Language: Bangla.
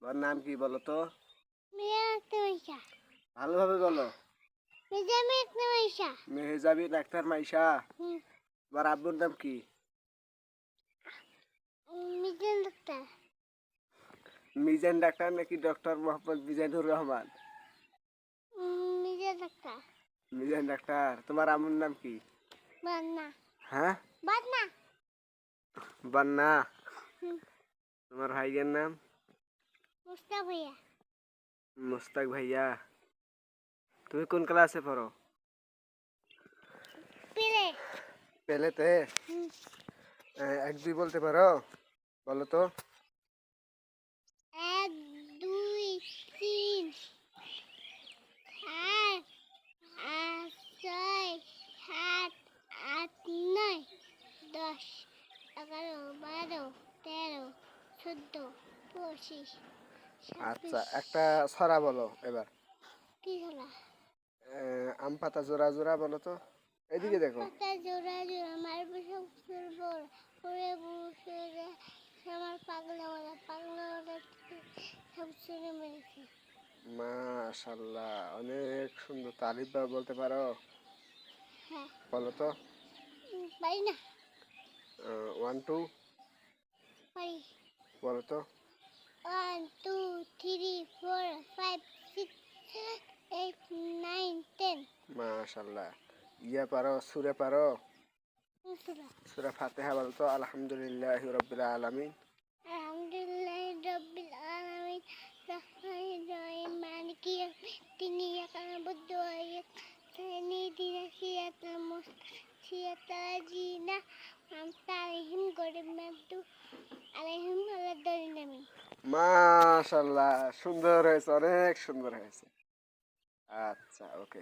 ওর নাম কি বলো তো? মেহেজাবি ভালোভাবে বলো। মেহেজাবিন আক্তার মাইশা। তোমার আব্বুর নাম কি? মিজান ডাক্তার নাকি ডক্টর মোহাম্মদ মিজানুর রহমান? মিজান ডাক্তার। তোমার আম্মুর নাম কি? হ্যাঁ, বান্না। তোমার ভাইয়ের নাম? মুস্তাক ভাইয়া। তুমি কোন ক্লাসে পড়ো? পেলেতে। এক দুই বলতে পারো? বলো তো। 1 2 3 4 5 6 7 8 9 10 11 12 13 14 25 আচ্ছা, 26 একটা ছড়া বলো এবার। কি হলো? আম পাতা জোড়া জোড়া বলো তো। এদিকে দেখো। পাতা জোড়া জোড়া মার বসে বড় ওরে বসে আমার পাগলা ওরা সব শুনে মেরেছে। মাশাআল্লাহ, অনেক সুন্দর। তারিফ বলতে পারো? হ্যাঁ, বলো তো। পারি না। 1 2 পারি। বলো তো। 1 2 3 4 5 6 8 9 10 মাশাআল্লাহ। ইয়া পারো, সুরে পারো? সূরা সূরা ফাতিহা বলো তো। আলহামদুলিল্লাহি রাব্বিল আলামিন। আলহামদুলিল্লাহি রাব্বিল আলামিন রাহমানির রহিম মালিকি ইয়াউমিদ্দিন ইয়াকা না'বুদু ওয়া ইয়াকা নাস্তাইন ইহদিনাস সিরাতাল মুস্তাকিম সিরাতাল লাযিনা আন'আমতা আলাইহিম গায়রিল মাগদুবি আলাইহিম ওয়ালাদ-দাল্লিন। মাশাআল্লাহ, সুন্দর হয়েছে, অনেক সুন্দর হয়েছে। আচ্ছা, ওকে।